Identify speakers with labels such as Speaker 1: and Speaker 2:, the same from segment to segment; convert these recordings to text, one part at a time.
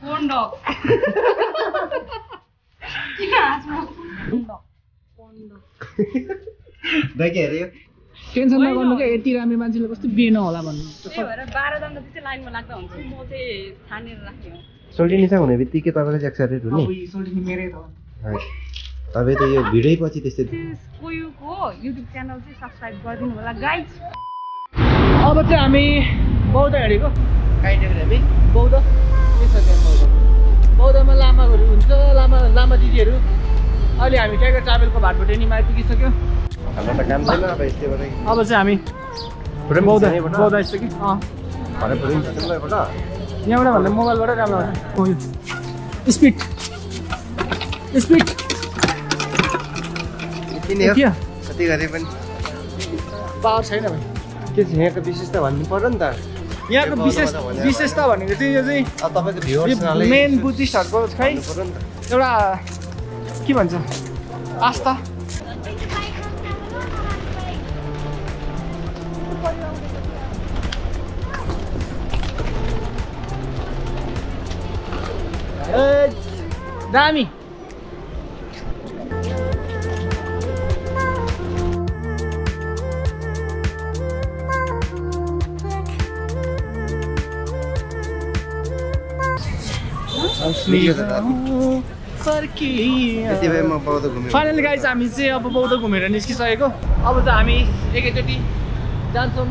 Speaker 1: पोन्डक
Speaker 2: दाइके हेऱ्यो
Speaker 3: टेन्सन नगर्नु क्या यति राम्रो मान्छेले कस्तो बिहे नहोला भन्नु
Speaker 1: त्यही भएर 12 जना चाहिँ लाइनमा लाग्दा हुन्छ म चाहिँ छानेर राख्ने हो
Speaker 2: सोल्टिनी चाहिँ हुने बित्तिकै तपाईँले चाहिँ एक्साइटेड हुने
Speaker 3: सोल्टिनी मेरै त
Speaker 2: तपाईँ त यो भिडियो पछि त्यस्तै
Speaker 1: कोयुको युट्युब च्यानल चाहिँ सब्स्क्राइब गरिदिनु होला गाइज
Speaker 3: अब चाहिँ हामी बौद्ध हिँडेको
Speaker 2: हामी
Speaker 3: बौद्ध के छ त्यहाँ बौद्धमा लामाहरू हुन्छ लामा दिदीहरू अहिले हामी टाइगर ट्राभलको भाटभटेनीमा आइपुगिसक्यो
Speaker 2: हाम्रो त काम छैन अब यस्तैबाट
Speaker 3: अब चाहिँ हामी बौद्ध आइसक्यो यहाँबाट भन्दा मोबाइलबाट राम्रो हुन्छ स्पिड
Speaker 2: कति गरे पनि
Speaker 3: पावर छैन भाइ
Speaker 2: के छ यहाँको विशेषता भन्नु पर्यो नि त
Speaker 3: यहाँको विशेषता भनेको चाहिँ यो चाहिँ
Speaker 2: तपाईँको भ्युअर्सलाई
Speaker 3: मेन बुद्धिस्टहरूको खै एउटा के भन्छ आस्था दामी फाइनली गाइस हामी चाहिँ अब बौद्ध घुमेर निस्किसकेको अब चाहिँ हामी एकैचोटि जान्छौँ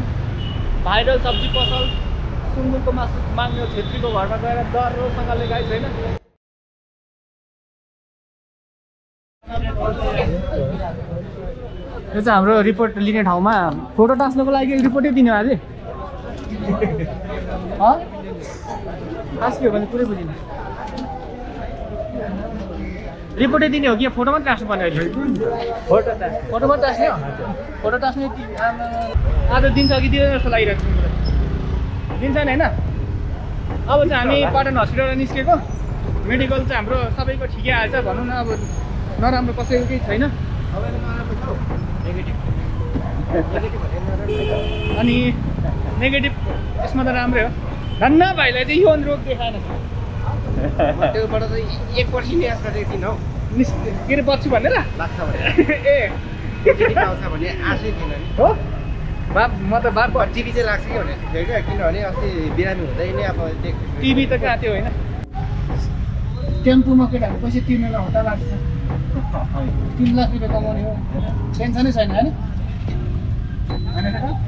Speaker 3: भाइरल सब्जी पसल सुँगुरको मासु माग्यो छेत्रीको घरमा गएर डरसँगले गाइस होइन यो चाहिँ हाम्रो रिपोर्ट लिने ठाउँमा फोटो टाँच्नको लागि रिपोर्टै दिने अझै टाँच्यो भने पुरै बुझिन रिपोर्टै दिने हो कि फोटो मात्रै टाँच्नु पर्ने अहिले फोटो मात्रै टाँच्ने हो फोटो टाँच्ने आज दिन्छ कि दिँदैन जस्तो लागिरहेको छ दिन्छ नि होइन अब चाहिँ हामी पाटन हस्पिटलबाट निस्केको मेडिकल चाहिँ हाम्रो सबैको ठिकै आएछ भनौँ न अब नराम्रो कसैको केही छैन अनि नेगेटिभ यसमा त राम्रै हो धन्न भाइलाई चाहिँ यो रोग देखाएन
Speaker 2: त्योबाट चाहिँ एक पर्सेन्ट याद गरेको थिइनँ हौ
Speaker 3: के अरे बच्छु भनेर
Speaker 2: लाग्छ भने
Speaker 3: ए
Speaker 2: आउँछ भने आशै थिएन नि
Speaker 3: हो म त बार
Speaker 2: टिभी चाहिँ लाग्छ कि भने क्या किनभने अस्ति बिरामी हुँदै नै अब
Speaker 3: टिभी त कहाँ त्यो होइन टेम्पोमा केटाहरू पैसा तिर्नेलाई हटा लाग्छ 3 लाख रुपियाँ कमाउने हो टेन्सनै छैन होइन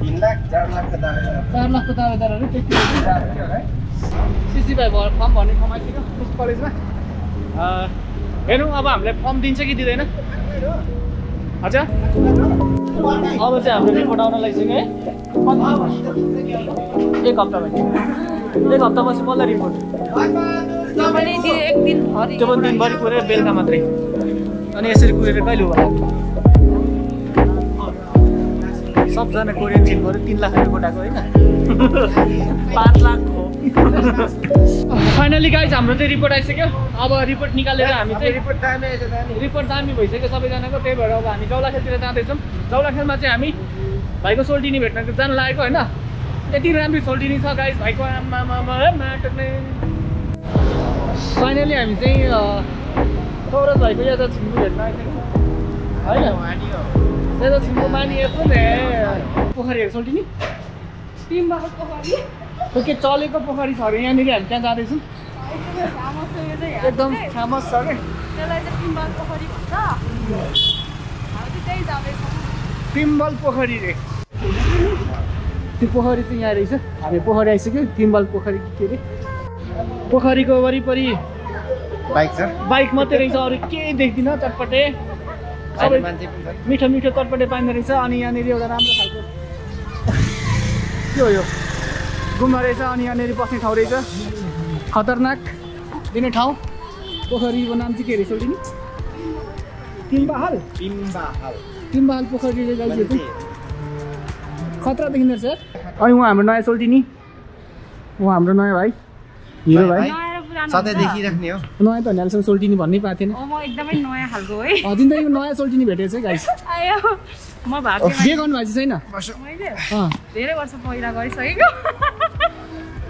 Speaker 2: 3 लाख 4 लाखको
Speaker 3: दावेदारहरू त्यति है सिसी भाइ फर्म भन्ने कमाइसक्यो त्यस कलेजमा हेरौँ अब हामीलाई फर्म दिन्छ कि दिँदैन हजुर अब चाहिँ हाम्रो रिपोर्ट आउन लागिसक्यो है एक हप्ता भयो एक हप्तापछि बल्ल रिपोर्ट त्यो पनि दिनभरि कुरेर बेलुका मात्रै अनि यसरी कुरेर कहिले होला सबजना कोरियन चिन गऱ्यो 3 लाख रुपियाँ कोटाको होइन 5 लाख हो फाइनली गाइज हाम्रो चाहिँ रिपोर्ट आइसक्यो अब रिपोर्ट निकालेर हामी चाहिँ रिपोर्ट दामी भइसक्यो सबैजनाको त्यही भएर अब हामी जौलाखेलतिर जाँदैछौँ जौलाखेलमा चाहिँ हामी भाइको सोल्टिनी भेट्न जानु लागेको होइन यति राम्रो सोल्टिनी छ गाइज भाइको फाइनली हामी चाहिँ सौरज भाइको यहाँ छिम्बु भेट्न आइसक्यो होइन त्यता छिम्बु मानिएको पोखरीहरू सोल्टिनी त्यो के चलेको पोखरी छ अरे यहाँनिर हामी त्यहाँ जाँदैछौँ एकदम फेमस छ अरे तिम्बल पोखरी रे त्यो पोखरी चाहिँ यहाँ रहेछ हामी पोखरी आइसक्यो तिम्बल पोखरी के अरे पोखरीको वरिपरि बाइक मात्रै रहेछ अरू केही देख्दिनँ चटपटे सबै मिठो मिठो चटपटे पाइँदो रहेछ अनि यहाँनिर एउटा राम्रो खालको के हो यो गुम्बा रहेछ अनि यहाँनिर बस्ने ठाउँ रहेछ खतरनाक दिने ठाउँ पोखरीको नाम चाहिँ के रहेछ सोल्टिनी तिम्बाहाल पोखरी रहेछ खतरा देखिँदो रहेछ अनि उहाँ हाम्रो नयाँ सोल्टिनी उहाँ हाम्रो नयाँ भाइ हिरो भाइ
Speaker 2: सधैँ देखिराख्ने हो
Speaker 3: नयाँ त भन्ने सोल्टिनी भन्नै पाएको थिएन
Speaker 1: म एकदमै नयाँ खालको है
Speaker 3: जिन्दगीमा नयाँ सोल्टिनी भेटेको छ गाइस
Speaker 1: म भएको
Speaker 3: के गर्नु भएको छैन
Speaker 1: मैले धेरै वर्ष पहिला गरिसकेको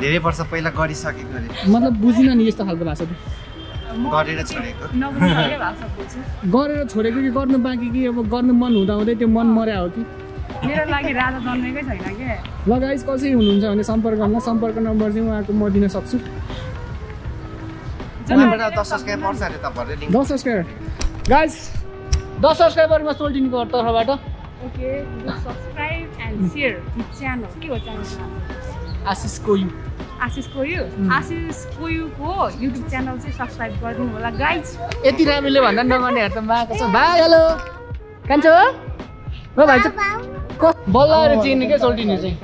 Speaker 4: धेरै वर्ष पहिला गरिसकेको रे
Speaker 3: मतलब बुझिन नि यस्तो खालको भाषा त
Speaker 4: गरेर छोडेको
Speaker 1: नबुझ्ने भाषा बोल्छु
Speaker 3: गरेर छोडेको कि गर्नु बाँकी कि अब गर्नु मन हुँदा हुँदै त्यो मन मर्या हो कि
Speaker 1: मेरो लागि राजा जन्मेकै छैन के
Speaker 3: ल गाइस कसै हुनुहुन्छ भने सम्पर्क गर्नु सम्पर्क नम्बर चाहिँ उहाँको म दिन सक्छु
Speaker 4: 10 सब्स्क्राइब पर्छ अरे तपाईहरुले लिंक
Speaker 3: 10 सब्स्क्राइबर गाइस 10 सब्स्क्राइबरमा सोल्टिनीको तर्फबाट
Speaker 1: okay subscribe and share this channel के हो च्यानल
Speaker 3: आशिष कोयु
Speaker 1: आशिष कोयु आशिष कोयुको युट्युब च्यानल चाहिँ सब्स्क्राइब गर्नु होला गाइस
Speaker 3: यति रामीले भन्दा नगर्नेहरु त माको छ भाइ हेलो कान्छो ल भाइ चाहिँ बल्ल आएर चिन्ने के सोल्टिनी चाहिँ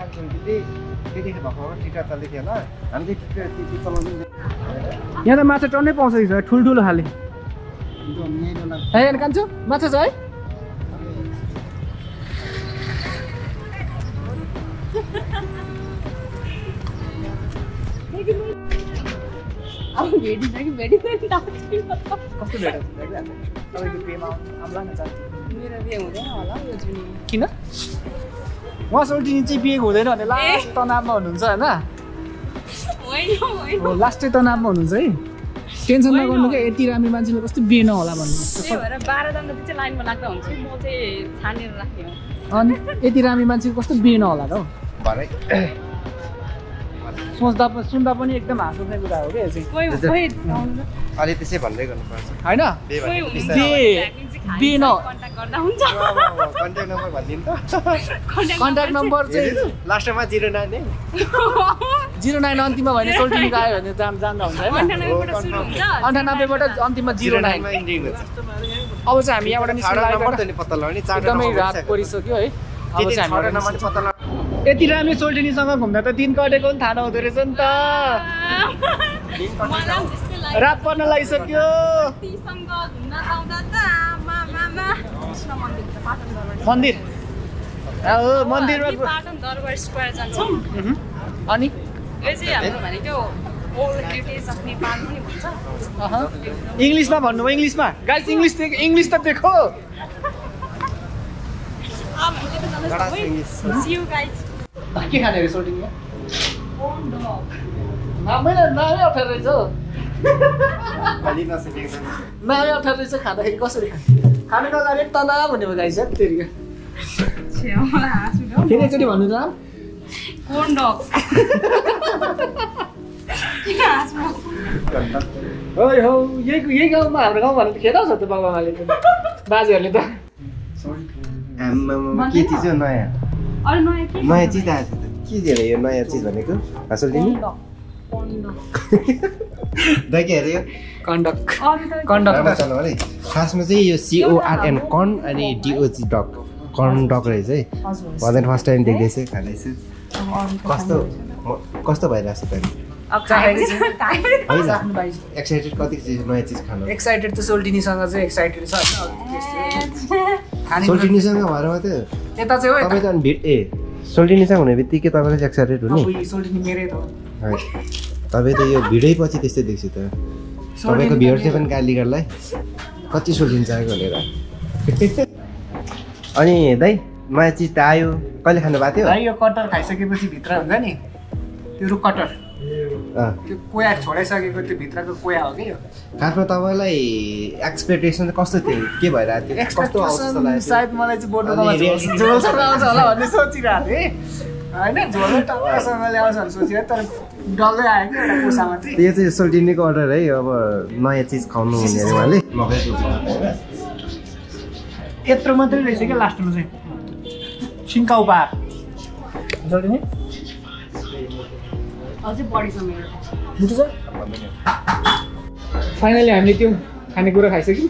Speaker 4: त्यतिखेर भएको टिका चल्दै थियो होला हामी चाहिँ टिका चलाउनु
Speaker 3: यहाँ त माछा टन्नै पाउँछ नि ठुल्ठुलो खाले ए कान्छो माछा छ है
Speaker 1: अब भेटिन्छ कि भेटिँदैन
Speaker 3: कस्तो भेट तपाईँको बिहेमा आम्ला न चाहन्छु
Speaker 1: मेरो बिहे हुँदैन होला यो जुनी
Speaker 3: किन उहाँ सोल्टिनी चाहिँ बिहे हुँदैन भने लास्ट तनावमा हुनुहुन्छ होइन लास्टै तनावमा हुनुहुन्छ है टेन्सन नगर्नु क्या यति राम्री मान्छेले कस्तो बिहे नहोला भन्नु
Speaker 1: त्यही भएर 12 जना चाहिँ लाइनमा लाग्दा हुन्छ म चाहिँ छानेर राख्ने हो
Speaker 3: अनि यति राम्री मान्छेको कस्तो बिहे नहोला त हौ
Speaker 4: भरै
Speaker 3: सुन्दा पनि एकदम हाँस उठ्ने कुरा हो क्या चाहिँ
Speaker 4: अलि त्यसै भन्दै गर्नुपर्छ
Speaker 3: होइन बिहे न
Speaker 1: कन्ट्याक्ट गर्दा हुन्छ
Speaker 4: कन्ट्याक्ट नम्बर भनिदिनु त
Speaker 3: कन्ट्याक्ट नम्बर चाहिँ
Speaker 4: लास्टमा 09 है
Speaker 3: 09 अन्तिममा भने सोल्टिनीको आयो भने जान्दा हुन्छ होइन
Speaker 1: 98बाट सुरु हुन्छ
Speaker 3: 98 बाट अन्तिममा 09
Speaker 4: मा इन्डिङ हुन्छ
Speaker 3: अब चाहिँ हामी यहाँबाट निस्किन
Speaker 4: नम्बर त नि पत्ता लगाउने
Speaker 3: एकदमै रात परिसक्यो है अब चाहिँ हामी
Speaker 4: नम्बर पत्ता लगाउने
Speaker 3: यति राम्रो सोल्टिनीसँग घुम्दा त दिन कटेको पनि थाहा नहुँदो रहेछ नि त रात पर्न लागिसक्यो मन्दिर मन्दिरमा
Speaker 1: पाटन दरबार स्क्वायर जान्छौँ
Speaker 3: अनि
Speaker 1: यो चाहिँ हाम्रो भनेको ओल्ड हेरिटेज अफ नेपाल पनि भन्छ
Speaker 3: इङ्ग्लिसमा भन्नुभयो इङ्ग्लिसमा गाइस इङ्ग्लिस त देखो
Speaker 1: See you guys.
Speaker 3: के खाने रे सोल्टिनीमा नामै अप्ठ्यारो रहेछ हौ
Speaker 4: अलि नसकेको
Speaker 3: नामै अप्ठ्यारो रहेछ खाँदाखेरि कसरी खाने नजाने तनाव हुने भयो गाइस तेरिका फेरि एकचोटि भन्नु त
Speaker 1: Corn dog.
Speaker 3: ओइ हौ यही गाउँमा हाम्रो गाउँ भने त खेदाउँछ त बाबुआमाले त बाजेहरूले त
Speaker 4: के चिज हो नयाँ नयाँ चिज आएको छ के दिएर यो नयाँ चिज भनेको सोल्टिनी दाइ के अरे यो
Speaker 3: कन्डक
Speaker 4: चल्नु अरे खासमा चाहिँ यो CORN कर्न अनि DOG डक कर्न डक रहेछ है भन्दैन फर्स्ट टाइम देख्दैछु खाँदैछु कस्तो भइरहेको छ त एक्साइटेड कति नयाँ चिज खानु
Speaker 3: एक्साइटेड त सोल्टिनीसँग चाहिँ एक्साइटेड छ
Speaker 4: सोल्टिनीसँग भएर मात्रै
Speaker 3: यता चाहिँ
Speaker 4: तपाईँ त अनि सोल्टिनीसँग हुने बित्तिकै तपाईँलाई चाहिँ एक्साइटेड हुने
Speaker 3: सोल्टिनी मेरै त
Speaker 4: तपाईँ त यो भिडै पछि त्यस्तै देख्छु त तपाईँको भिड चाहिँ पनि गाली गर्लाई कति सोल्टिनी चाहिएको भनेर अनि दाइ नयाँ चिज त आयो कहिले खानु भएको थियो
Speaker 3: भाइ यो कटर खाइसकेपछि भित्र हुन्छ नि त्यो रुख कटर त्यो कोया छोडाइसकेको त्यो भित्रको कोया हो कि यो
Speaker 4: खासमा तपाईँलाई एक्सपेक्टेसन चाहिँ कस्तो थियो के भइरहेको थियो कस्तो आउँछ जस्तो लाग्यो
Speaker 3: सायद मलाई चाहिँ बोटोमा झोलसँग आउँछ होला भन्ने सोचिरहेको थिएँ होइन झोल टक्कसँगले आउँछ भने सोचिरहेको तर डल्लै आयो कि एउटा कोसा मात्रै
Speaker 4: त्यो चाहिँ सोल्टिनीको अर्डर है अब नयाँ चिज खुवाउनु हुने अरे उहाँले
Speaker 3: यत्रो मात्रै रहेछ क्या लास्टमा चाहिँ सिन्का उपहार सोल्टिनी
Speaker 1: अझै बढी छ मेरो
Speaker 3: मिठो छ फाइनली हामीले त्यो खानेकुरा खाइसक्यौँ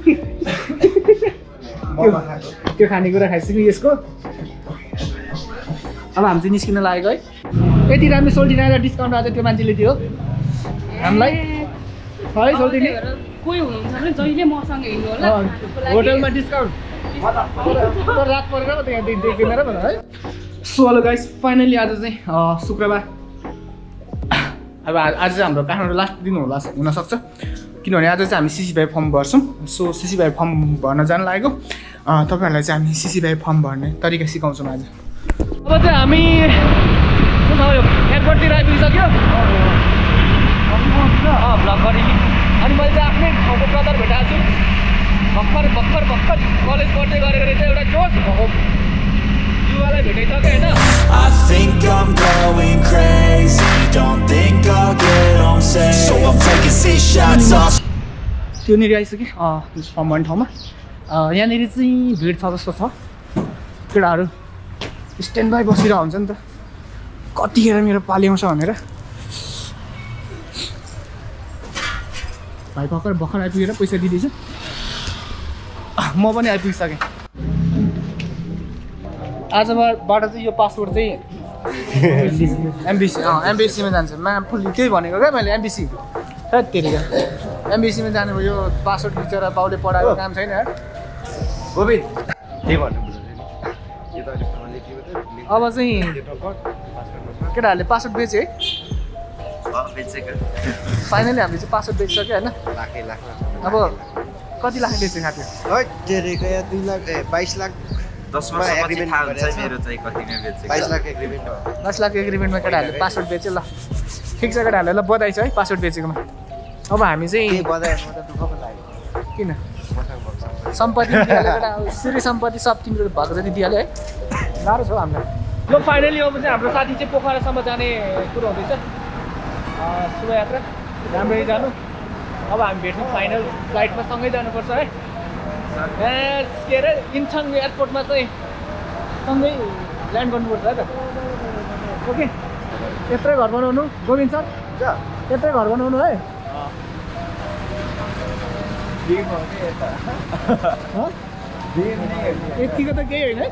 Speaker 3: त्यो खानेकुरा खाइसक्यौँ यसको अब हामी चाहिँ निस्किन लागेको है यति राम्रो सोल्टिनी आएर डिस्काउन्ट आज त्यो मान्छेले दियो हामीलाई है सोल्टिनी
Speaker 1: कोही हुनुहुन्छ भने जहिले मसँग हिँड्नु होला
Speaker 3: होटलमा डिस्काउन्ट रात परेर त यहाँ देख्दैन र भन है सो हेलो गाइस फाइनली आज चाहिँ शुक्रबार अब आज चाहिँ हाम्रो काठमाडौँ लास्ट दिन होला हुनसक्छ किनभने आज चाहिँ हामी सिसिभाइ फर्म भर्छौँ सो सिसिभाइ फर्म भर्न जान लागेको तपाईँहरूलाई चाहिँ हामी सिसिभाइ फर्म भर्ने तरिका सिकाउँछौँ आज अब चाहिँ हामी एयरपोर्टतिर आइपुगिसक्यो भ्लग गरेँ नि अनि मैले चाहिँ आफ्नै ठाउँको ब्रदर भेटाएको छु भर्खर कलेज पढ्दै गरेको रहेछ एउटा जोस भएको युवालाई भेटाइसक्यो होइन
Speaker 5: I think I'm going crazy. Don't think I'll get home safe. So I'm taking 6 shots off.
Speaker 3: त्योनिर आइसक्यो फर्म भन्ने ठाउँमा यहाँनिर चाहिँ भिड छ जस्तो छ केटाहरू स्ट्यान्ड बाई बसिरहेको हुन्छ नि त कतिखेर मेरो पालि आउँछ भनेर भाइ भर्खर आइपुगेर पैसा दिँदैछु म पनि आइपुगिसकेँ आजबाट चाहिँ यो पासपोर्ट चाहिँ एमबिसीमा जान्छ फुल त्यही भनेको क्या मैले एमबिसी त्यतिखेर एमबिसीमा जानु यो पासपोर्ट खिचेर बाउले पढाएको काम छैन
Speaker 4: गोविन्द के भन्नु
Speaker 3: अब चाहिँ केटाहरूले पासपोर्ट बेच्यो है फाइनली हामीले चाहिँ पासपोर्ट बेचिसक्यो होइन अब कति लाख बेच्यो खाथ्यो
Speaker 4: 2 लाख 22 लाख
Speaker 6: 10 वर्षपछि थाहा हुन्छ मेरो चाहिँ कतिमा बेच्यो
Speaker 4: 22 लाख एग्रिमेन्ट
Speaker 3: 10 लाख एग्रिमेन्टमा केटाहरूले पासपोर्ट बेच्यो ल ठिक छ केटाहरूले ल बधाई छ है पासपोर्ट बेचेकोमा अब हामी चाहिँ किन सम्पत्ति दिइहाल्यो केटा श्री सम्पत्ति सब तिम्रो भएको जति दिइहाल्यो है गाह्रो छ हामीलाई ल फाइनली अब चाहिँ हाम्रो साथी चाहिँ पोखरासम्म जाने कुरो हुँदैछ शुभयात्रा राम्ररी जानु अब हामी भेट्छौँ फाइनल फ्लाइटमा सँगै जानुपर्छ है के अरे इन्थाङ एयरपोर्टमा चाहिँ सँगै ल्यान्ड गर्नुपर्छ है त ओके यत्रै घर बनाउनु गोविन्द सर यत्रै घर बनाउनु है यतिको त केही होइन है